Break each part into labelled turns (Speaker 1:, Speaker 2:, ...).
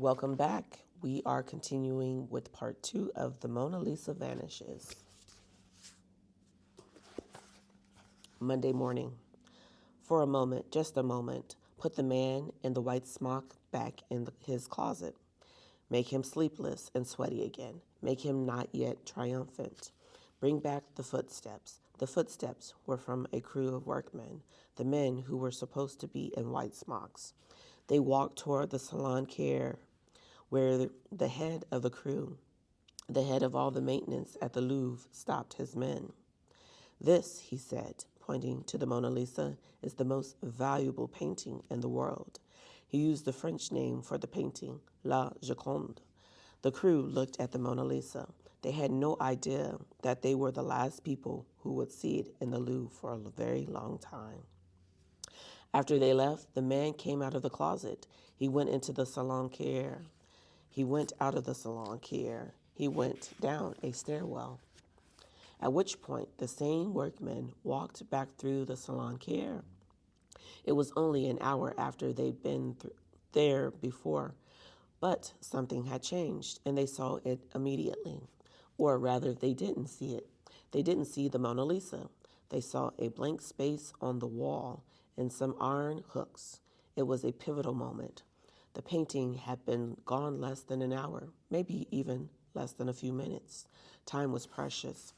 Speaker 1: Welcome back. We are continuing with part 2 of the Mona Lisa Vanishes. Monday morning. For a moment, just a moment, put the man in the white smock back in his closet. Make him sleepless and sweaty again. Make him not yet triumphant. Bring back the footsteps. The footsteps were from a crew of workmen, the men who were supposed to be in white smocks. They walked toward the salon care, where the head of the crew, the head of all the maintenance at the Louvre, stopped his men. This, he said, pointing to the Mona Lisa, is the most valuable painting in the world. He used the French name for the painting, La Joconde. The crew looked at the Mona Lisa. They had no idea that they were the last people who would see it in the Louvre for a very long time. After they left, the man came out of the closet. He went into the salon care. He went out of the salon care. He went down a stairwell. At which point, the same workmen walked back through the salon care. It was only an hour after they'd been there before, but something had changed, and they saw it immediately. Or rather, they didn't see it. They didn't see the Mona Lisa. They saw a blank space on the wall and some iron hooks. It was a pivotal moment. The painting had been gone less than an hour, maybe even less than a few minutes. Time was precious.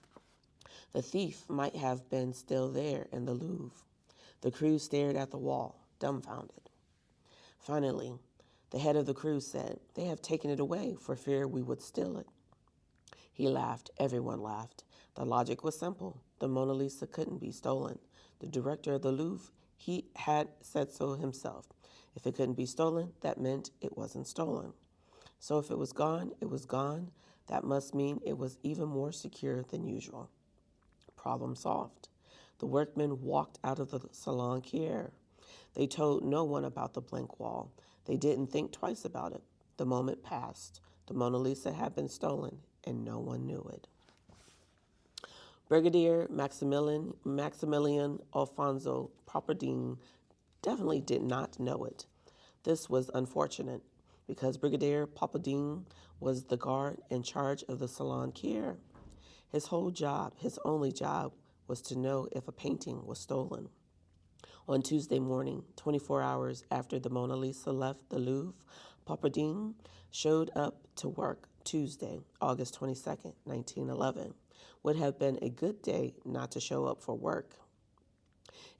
Speaker 1: The thief might have been still there in the Louvre. The crew stared at the wall, dumbfounded. Finally, the head of the crew said, "They have taken it away for fear we would steal it." He laughed. Everyone laughed. The logic was simple. The Mona Lisa couldn't be stolen. The director of the Louvre, he had said so himself. If it couldn't be stolen, that meant it wasn't stolen. So if it was gone, it was gone. That must mean it was even more secure than usual. Problem solved. The workmen walked out of the salon care. They told no one about the blank wall. They didn't think twice about it. The moment passed. The Mona Lisa had been stolen, and no one knew it. Brigadier Maximilian Alfonso Papardine definitely did not know it. This was unfortunate, because Brigadier Papardine was the guard in charge of the salon care. His whole job, his only job, was to know if a painting was stolen. On Tuesday morning, 24 hours after the Mona Lisa left the Louvre, Papardine showed up to work. Tuesday, August 22nd, 1911, would have been a good day not to show up for work.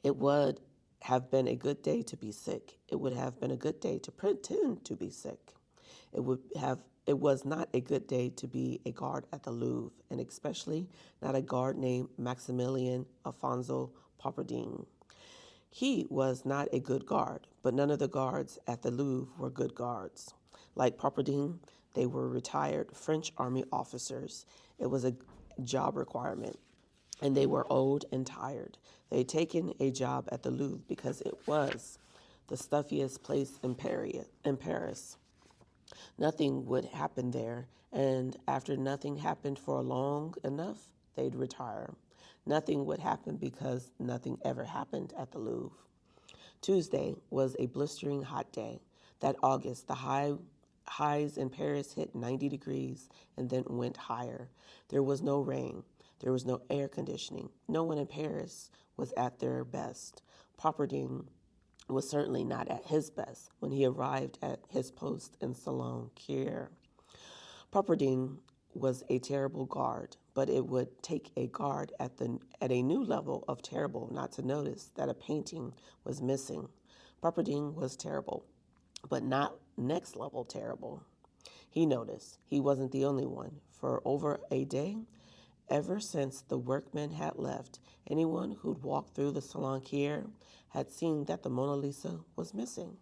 Speaker 1: It would have been a good day to be sick. It would have been a good day to pretend to be sick. It was not a good day to be a guard at the Louvre, and especially not a guard named Maximilian Alfonso Papardine. He was not a good guard, but none of the guards at the Louvre were good guards. Like Papardine, they were retired French army officers. It was a job requirement, and they were old and tired. They had taken a job at the Louvre because it was the stuffiest place in Paris. Nothing would happen there, and after nothing happened for long enough, they'd retire. Nothing would happen because nothing ever happened at the Louvre. Tuesday was a blistering hot day. That August, the highs in Paris hit 90 degrees and then went higher. There was no rain. There was no air conditioning. No one in Paris was at their best. Papardine was certainly not at his best when he arrived at his post in Salon Care. Papardine was a terrible guard, but it would take a guard at a new level of terrible not to notice that a painting was missing. Papardine was terrible, but not next level terrible. He noticed. He wasn't the only one. For over a day, ever since the workmen had left, anyone who'd walked through the Salon Care had seen that the Mona Lisa was missing.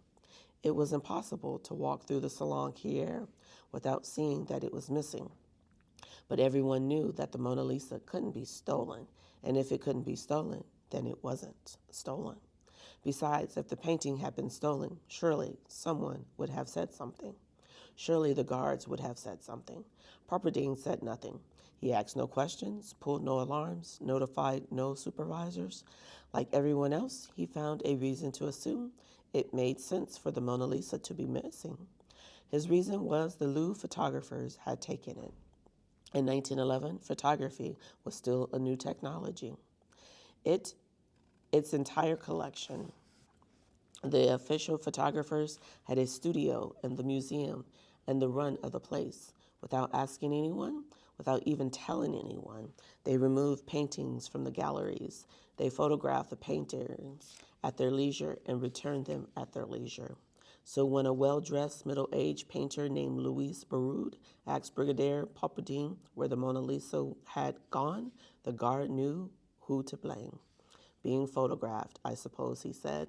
Speaker 1: It was impossible to walk through the Salon Care without seeing that it was missing. But everyone knew that the Mona Lisa couldn't be stolen, and if it couldn't be stolen, then it wasn't stolen. Besides, if the painting had been stolen, surely someone would have said something. Surely the guards would have said something. Papardine said nothing. He asked no questions, pulled no alarms, notified no supervisors. Like everyone else, he found a reason to assume it made sense for the Mona Lisa to be missing. His reason was the Louvre photographers had taken it. In 1911, photography was still a new technology. Its entire collection. The official photographers had a studio in the museum and the run of the place. Without asking anyone, without even telling anyone, they removed paintings from the galleries. They photographed the painters at their leisure and returned them at their leisure. So when a well-dressed middle-aged painter named Louis Barraud asked Brigadier Poupardin where the Mona Lisa had gone, the guard knew who to blame. Being photographed, I suppose, he said.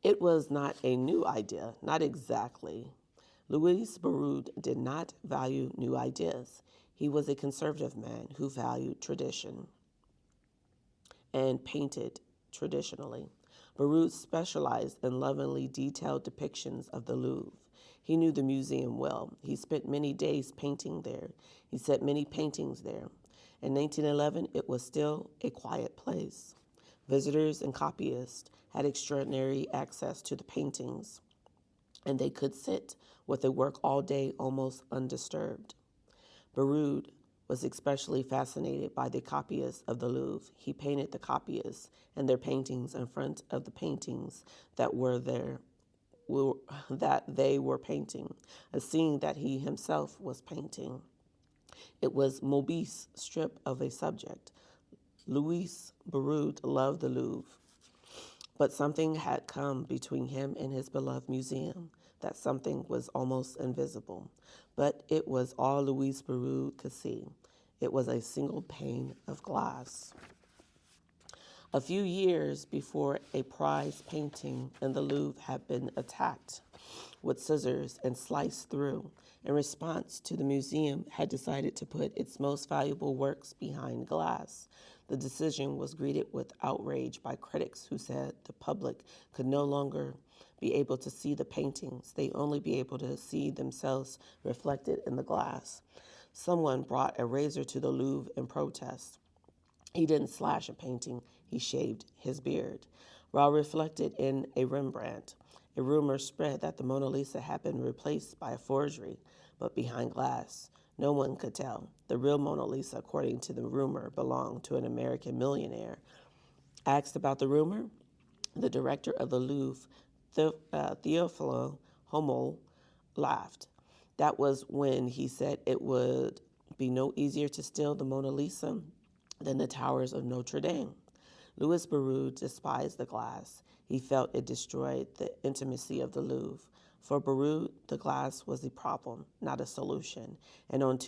Speaker 1: It was not a new idea, not exactly. Louis Barraud did not value new ideas. He was a conservative man who valued tradition and painted traditionally. Barraud specialized in lovingly detailed depictions of the Louvre. He knew the museum well. He spent many days painting there. He set many paintings there. In 1911, it was still a quiet place. Visitors and copyists had extraordinary access to the paintings, and they could sit with the work all day almost undisturbed. Barraud was especially fascinated by the copyists of the Louvre. He painted the copyists and their paintings in front of the paintings that they were painting, a scene that he himself was painting. It was Mobius' strip of a subject. Louis Barraud loved the Louvre, but something had come between him and his beloved museum. That something was almost invisible, but it was all Louis Barraud could see. It was a single pane of glass. A few years before, a prize painting in the Louvre had been attacked with scissors and sliced through. In response to, the museum had decided to put its most valuable works behind glass. The decision was greeted with outrage by critics who said the public could no longer be able to see the paintings. They'd only be able to see themselves reflected in the glass. Someone brought a razor to the Louvre in protest. He didn't slash a painting, he shaved his beard. While reflected in a Rembrandt, a rumor spread that the Mona Lisa had been replaced by a forgery, but behind glass, no one could tell. The real Mona Lisa, according to the rumor, belonged to an American millionaire. Asked about the rumor, the director of the Louvre, Theophile Homel, laughed. That was when he said it would be no easier to steal the Mona Lisa than the towers of Notre Dame. Louis Barraud despised the glass. He felt it destroyed the intimacy of the Louvre. For Barraud, the glass was the problem, not a solution. And on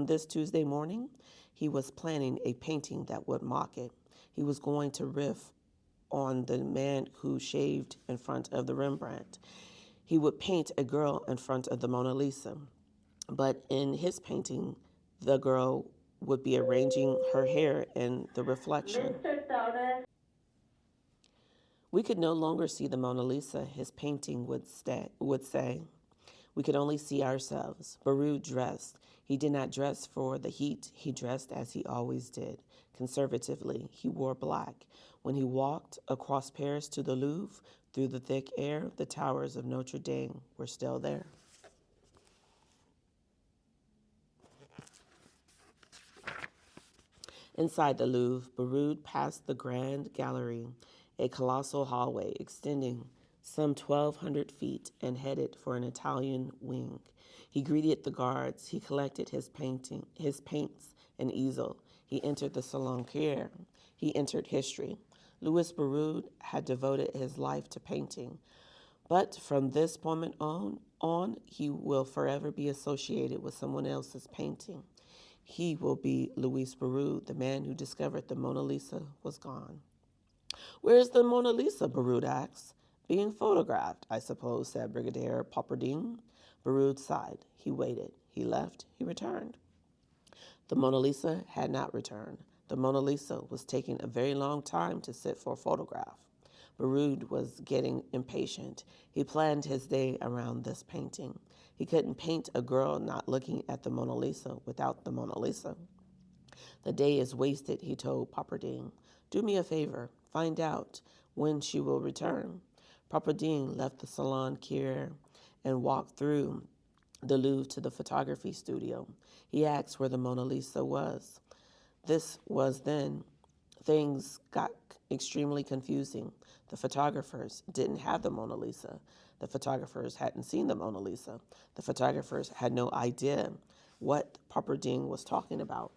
Speaker 1: this Tuesday morning, he was planning a painting that would mock it. He was going to riff on the man who shaved in front of the Rembrandt. He would paint a girl in front of the Mona Lisa. But in his painting, the girl would be arranging her hair in the reflection. We could no longer see the Mona Lisa, his painting would say. We could only see ourselves. Barraud dressed. He did not dress for the heat. He dressed as he always did. Conservatively, he wore black. When he walked across Paris to the Louvre, through the thick air, the towers of Notre Dame were still there. Inside the Louvre, Barraud passed the Grand Gallery, a colossal hallway extending some 1,200 feet, and headed for an Italian wing. He greeted the guards. He collected his paints, and easel. He entered the Salon Pierre. He entered history. Louis Barraud had devoted his life to painting, but from this moment on, he will forever be associated with someone else's painting. He will be Louis Barraud, the man who discovered the Mona Lisa was gone. Where's the Mona Lisa? Barraud asked. Being photographed, I suppose, said Brigadier Poupardin. Barraud sighed. He waited. He left. He returned. The Mona Lisa had not returned. The Mona Lisa was taking a very long time to sit for a photograph. Barraud was getting impatient. He planned his day around this painting. He couldn't paint a girl not looking at the Mona Lisa without the Mona Lisa. The day is wasted, he told Poupardin. Do me a favor. Find out when she will return. Poupardin left the Salon Pierre and walked through the Louvre to the photography studio. He asked where the Mona Lisa was. This was then. Things got extremely confusing. The photographers didn't have the Mona Lisa. The photographers hadn't seen the Mona Lisa. The photographers had no idea what Popperding was talking about.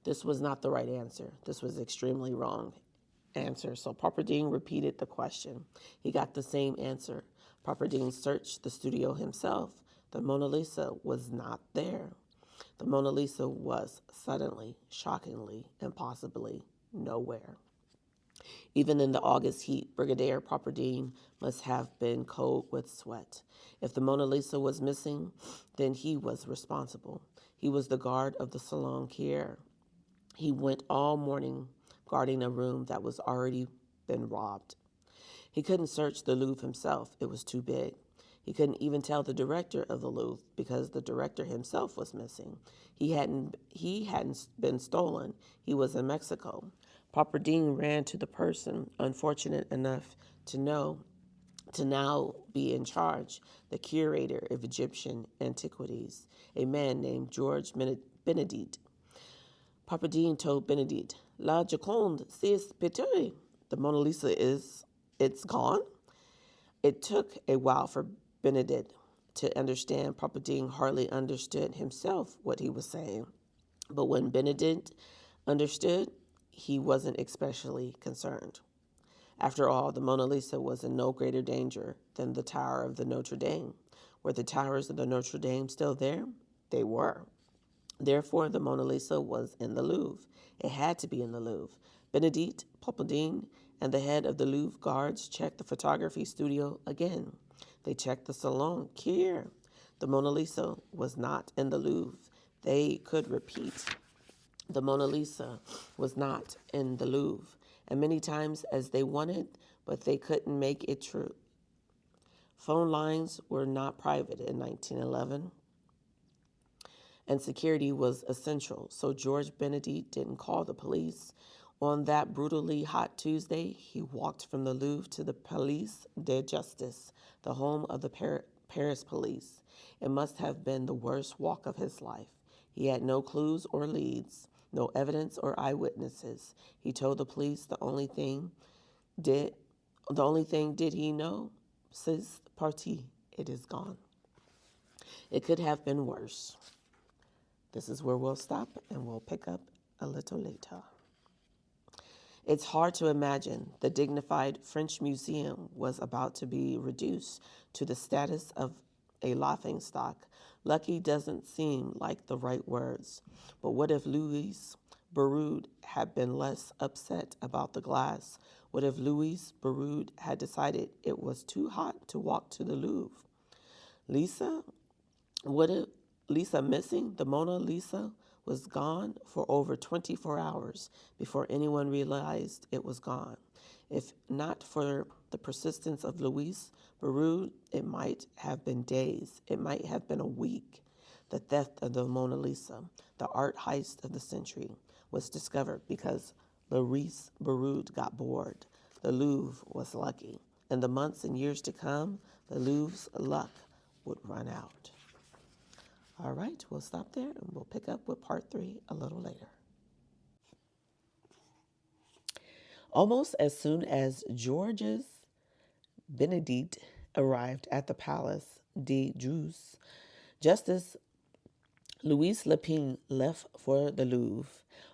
Speaker 1: This was not the right answer. This was extremely wrong answer. So Popperding repeated the question. He got the same answer. Popperding searched the studio himself. The Mona Lisa was not there. The Mona Lisa was suddenly, shockingly, and possibly nowhere. Even in the August heat, Brigadier Popperdine must have been cold with sweat. If the Mona Lisa was missing, then he was responsible. He was the guard of the Salon Kier. He went all morning guarding a room that was already been robbed. He couldn't search the Louvre himself. It was too big. He couldn't even tell the director of the Louvre because the director himself was missing. He hadn't been stolen. He was in Mexico. Popperdine ran to the person unfortunate enough to now be in charge, the curator of Egyptian antiquities, a man named George Benedict. Popperdine told Benedict, La Joconde, c'est pété. The Mona Lisa it's gone? It took a while for Benedict to understand. Popperdine hardly understood himself what he was saying. But when Benedict understood, he wasn't especially concerned. After all, the Mona Lisa was in no greater danger than the Tower of the Notre Dame. Were the towers of the Notre Dame still there? They were. Therefore, the Mona Lisa was in the Louvre. It had to be in the Louvre. Benedict, Popperdine, and the head of the Louvre guards checked the photography studio again. They checked the Salon Kier. The Mona Lisa was not in the Louvre. They could repeat. The Mona Lisa was not in the Louvre, and many times as they wanted, but they couldn't make it true. Phone lines were not private in 1911, and security was essential, so George Benedict didn't call the police. On that brutally hot Tuesday, he walked from the Louvre to the Palais de Justice, the home of the Paris police. It must have been the worst walk of his life. He had no clues or leads, no evidence or eyewitnesses. He told the police the only thing did he know? C'est partie. It is gone. It could have been worse. This is where we'll stop and we'll pick up a little later. It's hard to imagine the dignified French museum was about to be reduced to the status of a laughingstock. Lucky doesn't seem like the right words. But what if Louis Beroud had been less upset about the glass? What if Louis Beroud had decided it was too hot to walk to the Louvre? Lisa? What if Lisa missing? The Mona Lisa was gone for over 24 hours before anyone realized it was gone. If not for the persistence of Louis Beroud, it might have been days. It might have been a week. The theft of the Mona Lisa, the art heist of the century, was discovered because Louis Beroud got bored. The Louvre was lucky. In the months and years to come, the Louvre's luck would run out. All right, we'll stop there and we'll pick up with part 3 a little later. Almost as soon as Georges Benedict arrived at the Palace de Justice, Justice Louis Lepine left for the Louvre.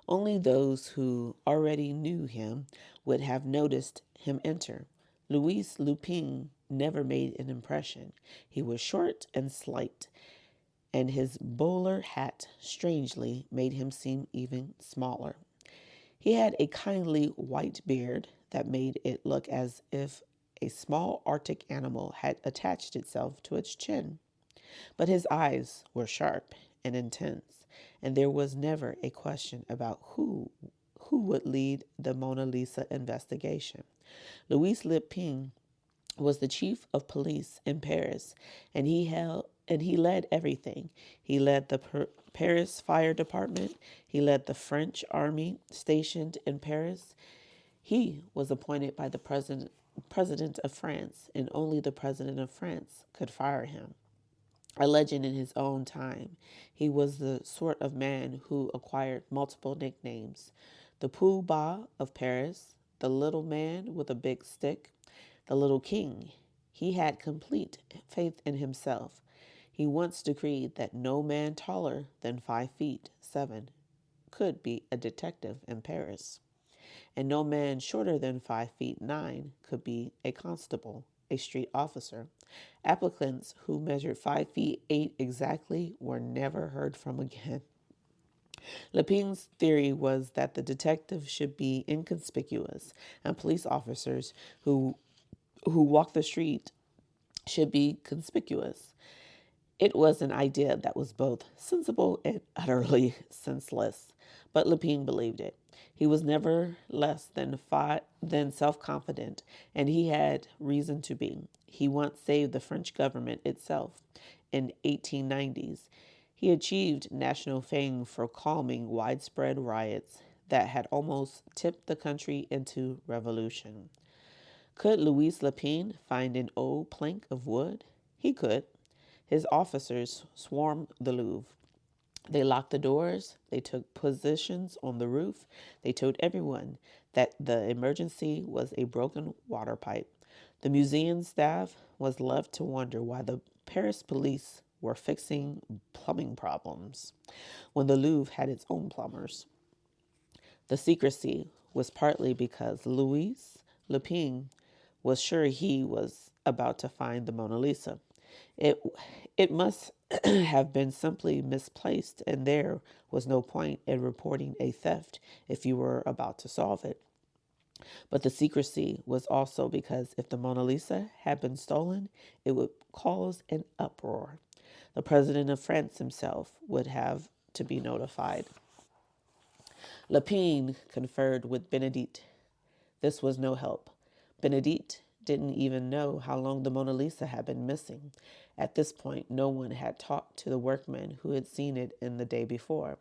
Speaker 1: Only those who already knew him would have noticed him enter. Louis Lepine never made an impression. He was short and slight, and his bowler hat strangely made him seem even smaller. He had a kindly white beard that made it look as if a small Arctic animal had attached itself to its chin. But his eyes were sharp and intense, and there was never a question about who would lead the Mona Lisa investigation. Louis Lepine was the chief of police in Paris, and he led everything. He led the Paris Fire Department. He led the French army stationed in Paris. He was appointed by the president of France, and only the president of France could fire him. A legend in his own time, he was the sort of man who acquired multiple nicknames: the Pooh Bah of Paris, the little man with a big stick, the little king. He had complete faith in himself. He once decreed that no man taller than 5 feet 7 could be a detective in Paris, and no man shorter than 5 feet 9 could be a constable, a street officer. Applicants who measured 5 feet 8 exactly were never heard from again. Lepin's theory was that the detective should be inconspicuous, and police officers who walk the street should be conspicuous. It was an idea that was both sensible and utterly senseless, but Lepine believed it. He was never less than self-confident, and he had reason to be. He once saved the French government itself in 1890s. He achieved national fame for calming widespread riots that had almost tipped the country into revolution. Could Louis Lepine find an old plank of wood? He could. His officers swarmed the Louvre. They locked the doors. They took positions on the roof. They told everyone that the emergency was a broken water pipe. The museum staff was left to wonder why the Paris police were fixing plumbing problems when the Louvre had its own plumbers. The secrecy was partly because Louis Lepine was sure he was about to find the Mona Lisa. It must have been simply misplaced, and there was no point in reporting a theft if you were about to solve it. But the secrecy was also because if the Mona Lisa had been stolen, it would cause an uproar. The president of France himself would have to be notified. Lepine conferred with Benedict. This was no help. Benedict didn't even know how long the Mona Lisa had been missing. At this point, no one had talked to the workman who had seen it in the day before.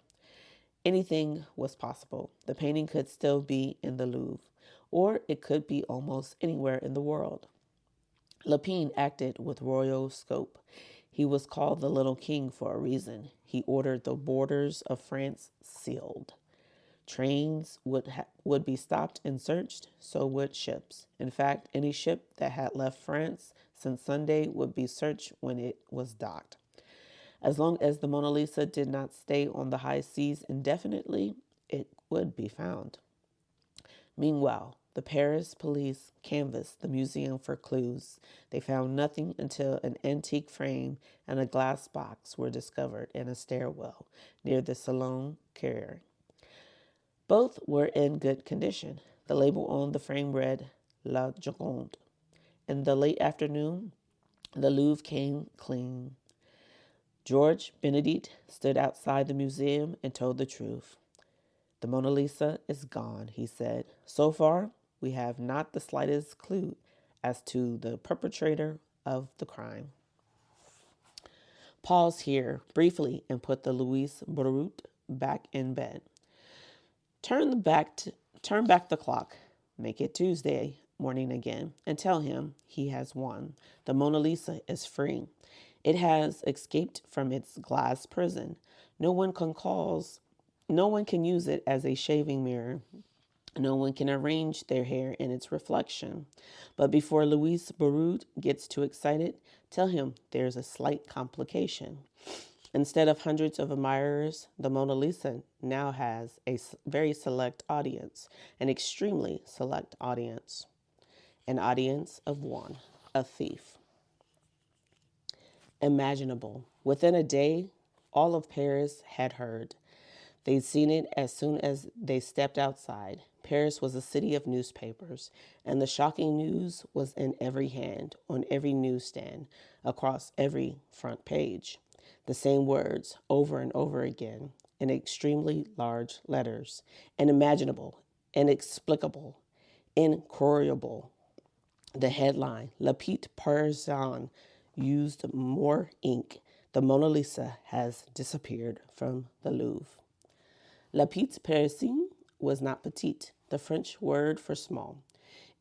Speaker 1: Anything was possible. The painting could still be in the Louvre, or it could be almost anywhere in the world. Lepine acted with royal scope. He was called the Little King for a reason. He ordered the borders of France sealed. Trains would be stopped and searched, so would ships. In fact, any ship that had left France since Sunday would be searched when it was docked. As long as the Mona Lisa did not stay on the high seas indefinitely, it would be found. Meanwhile, the Paris police canvassed the museum for clues. They found nothing until an antique frame and a glass box were discovered in a stairwell near the Salon Carré. Both were in good condition. The label on the frame read, La Joconde. In the late afternoon, the Louvre came clean. George Benedict stood outside the museum and told the truth. The Mona Lisa is gone, he said. So far, we have not the slightest clue as to the perpetrator of the crime. Pause here briefly and put the Louis Barut back in bed. Turn back the clock. Make it Tuesday morning again and tell him he has won. The Mona Lisa is free. It has escaped from its glass prison. No one can use it as a shaving mirror. No one can arrange their hair in its reflection. But before Louis Barut gets too excited, tell him there's a slight complication. Instead of hundreds of admirers, the Mona Lisa now has a very select audience, an extremely select audience, an audience of one, a thief. Imaginable. Within a day, all of Paris had heard. They'd seen it as soon as they stepped outside. Paris was a city of newspapers, and the shocking news was in every hand, on every newsstand, across every front page. The same words over and over again in extremely large letters. Unimaginable, inexplicable, incurable. The headline, La Petite Parisienne used more ink. The Mona Lisa has disappeared from the Louvre. La Petite Parisienne was not petite, the French word for small.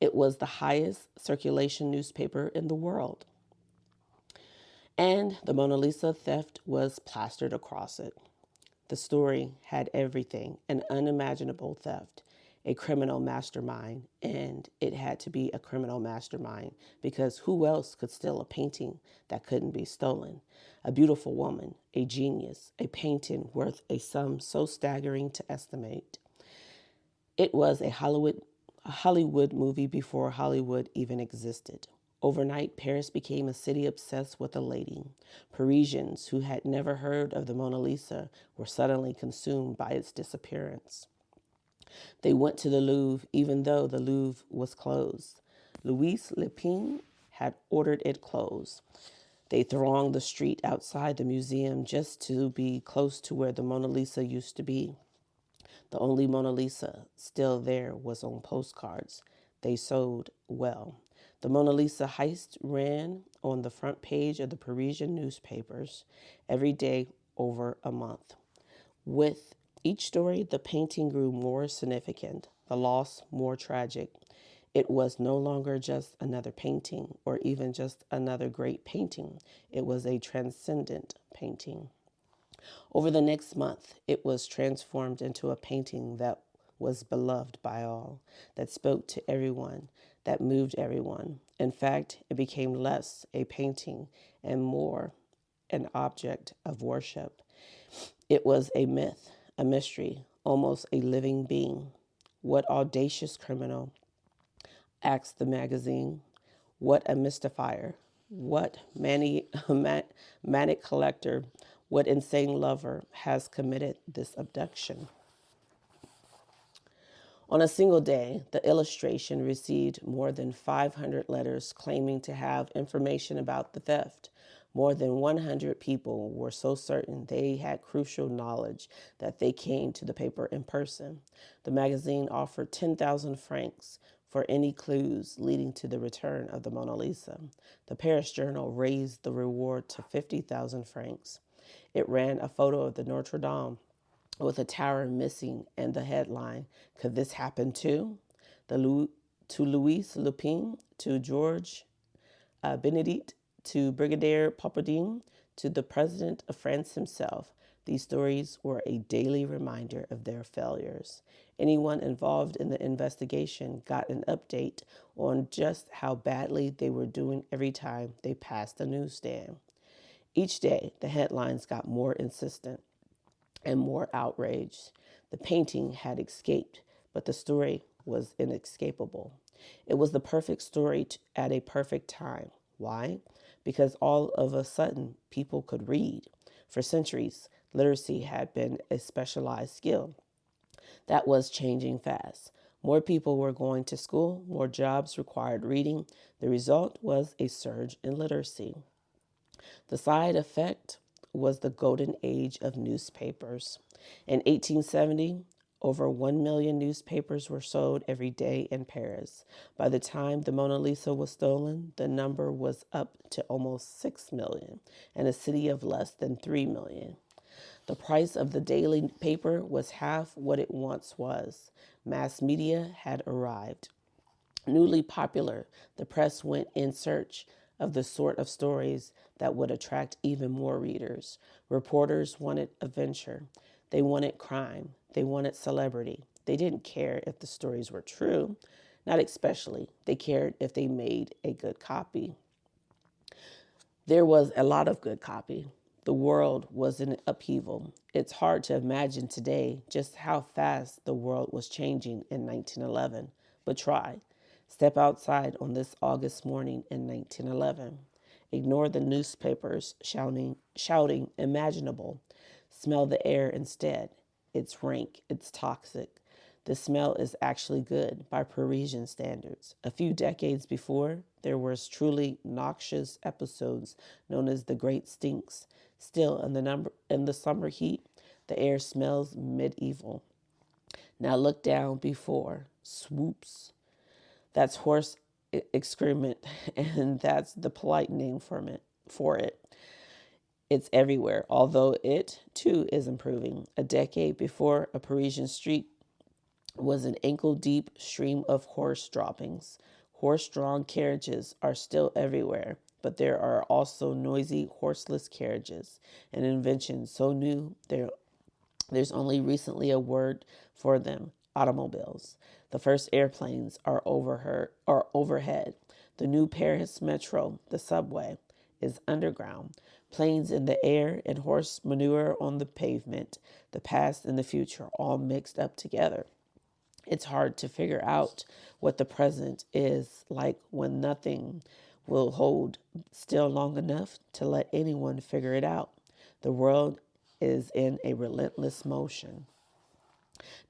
Speaker 1: It was the highest circulation newspaper in the world. And the Mona Lisa theft was plastered across it. The story had everything: an unimaginable theft, a criminal mastermind, and it had to be a criminal mastermind because who else could steal a painting that couldn't be stolen? A beautiful woman, a genius, a painting worth a sum so staggering to estimate. It was a Hollywood movie before Hollywood even existed. Overnight, Paris became a city obsessed with a lady. Parisians who had never heard of the Mona Lisa were suddenly consumed by its disappearance. They went to the Louvre even though the Louvre was closed. Louis Le Pen had ordered it closed. They thronged the street outside the museum just to be close to where the Mona Lisa used to be. The only Mona Lisa still there was on postcards. They sold well. The Mona Lisa heist ran on the front page of the Parisian newspapers every day over a month. With each story, the painting grew more significant, the loss more tragic. It was no longer just another painting or even just another great painting. It was a transcendent painting. Over the next month, it was transformed into a painting that was beloved by all, that spoke to everyone, that moved everyone. In fact, it became less a painting and more an object of worship. It was a myth, a mystery, almost a living being. What audacious criminal? Asked the magazine. What a mystifier. What manic collector, what insane lover has committed this abduction? On a single day, the illustration received more than 500 letters claiming to have information about the theft. More than 100 people were so certain they had crucial knowledge that they came to the paper in person. The magazine offered 10,000 francs for any clues leading to the return of the Mona Lisa. The Paris Journal raised the reward to 50,000 francs. It ran a photo of the Notre Dame with a tower missing and the headline, "Could this happen too?" To Louis Le Pen, to George Benedict, to Brigadier Popadine, to the President of France himself, these stories were a daily reminder of their failures. Anyone involved in the investigation got an update on just how badly they were doing every time they passed the newsstand. Each day, the headlines got more insistent and more outraged. The painting had escaped, but the story was inescapable. It was the perfect story at a perfect time. Why? Because all of a sudden, people could read. For centuries, literacy had been a specialized skill. That was changing fast. More people were going to school, more jobs required reading. The result was a surge in literacy. The side effect was the golden age of newspapers. In 1870, over 1 million newspapers were sold every day in Paris. By the time the Mona Lisa was stolen, the number was up to almost 6 million in a city of less than 3 million. The price of the daily paper was half what it once was. Mass media had arrived. Newly popular, the press went in search of the sort of stories that would attract even more readers. Reporters wanted adventure. They wanted crime. They wanted celebrity. They didn't care if the stories were true, not especially. They cared if they made a good copy. There was a lot of good copy. The world was in upheaval. It's hard to imagine today just how fast the world was changing in 1911. But try. Step outside on this August morning in 1911. Ignore the newspapers shouting imaginable. Smell the air instead. It's rank. It's toxic. The smell is actually good by Parisian standards. A few decades before, there was truly noxious episodes known as the Great Stinks. Still, in the summer heat, the air smells medieval. Now look down before. Swoops. That's horse excrement, and that's the polite name for it. It's everywhere, although it, too, is improving. A decade before, a Parisian street was an ankle-deep stream of horse droppings. Horse-drawn carriages are still everywhere, but there are also noisy horseless carriages, an invention so new there's only recently a word for them: automobiles. The first airplanes are overhead. The new Paris metro, the subway, is underground. Planes in the air and horse manure on the pavement. The past and the future all mixed up together. It's hard to figure out what the present is like when nothing will hold still long enough to let anyone figure it out. The world is in a relentless motion.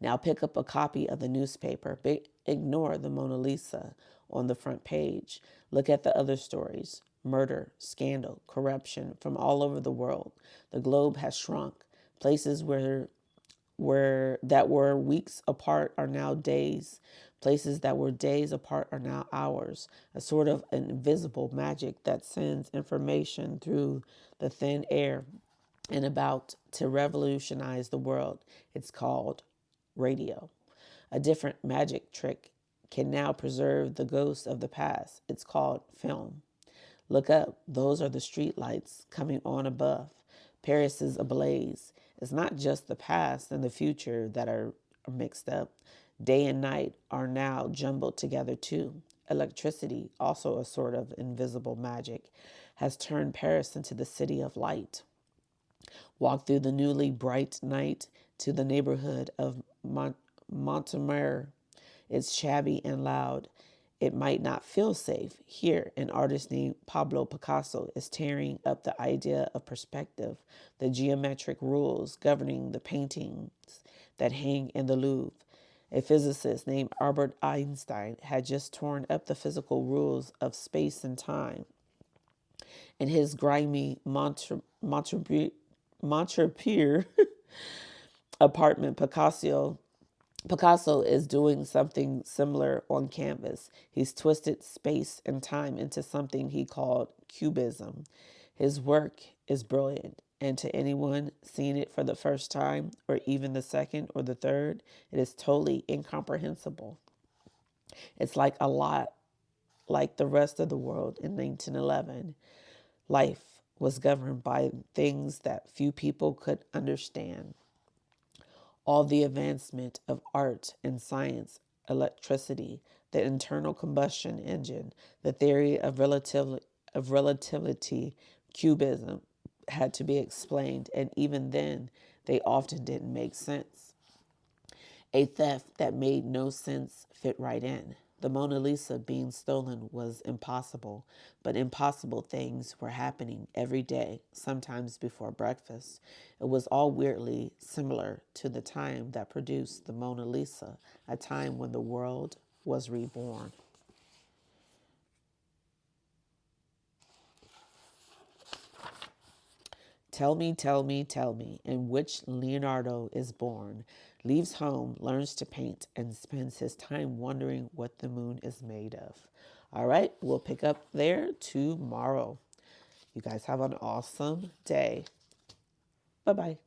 Speaker 1: Now pick up a copy of the newspaper. Ignore the Mona Lisa on the front page. Look at the other stories: murder, scandal, corruption from all over the world. The globe has shrunk. Places that were weeks apart are now days. Places that were days apart are now hours. A sort of invisible magic that sends information through the thin air and about to revolutionize the world. It's called radio. A different magic trick can now preserve the ghosts of the past. It's called film. Look up. Those are the street lights coming on above. Paris is ablaze. It's not just the past and the future that are mixed up. Day and night are now jumbled together too. Electricity, also a sort of invisible magic, has turned Paris into the city of light. Walk through the newly bright night to the neighborhood of Montmartre. It's shabby and loud. It might not feel safe. Here, an artist named Pablo Picasso is tearing up the idea of perspective, the geometric rules governing the paintings that hang in the Louvre. A physicist named Albert Einstein had just torn up the physical rules of space and time. In his grimy Montrepier apartment, Picasso is doing something similar on canvas. He's twisted space and time into something he called cubism. His work is brilliant, and to anyone seeing it for the first time, or even the second or the third, it is totally incomprehensible. It's like a lot like the rest of the world in 1911. Life was governed by things that few people could understand. All the advancement of art and science, electricity, the internal combustion engine, the theory of relativity, cubism, had to be explained, and even then, they often didn't make sense. A theft that made no sense fit right in. The Mona Lisa being stolen was impossible, but impossible things were happening every day, sometimes before breakfast. It was all weirdly similar to the time that produced the Mona Lisa, a time when the world was reborn. Tell me, tell me, tell me, in which Leonardo is born, leaves home, learns to paint, and spends his time wondering what the moon is made of. All right, we'll pick up there tomorrow. You guys have an awesome day. Bye-bye.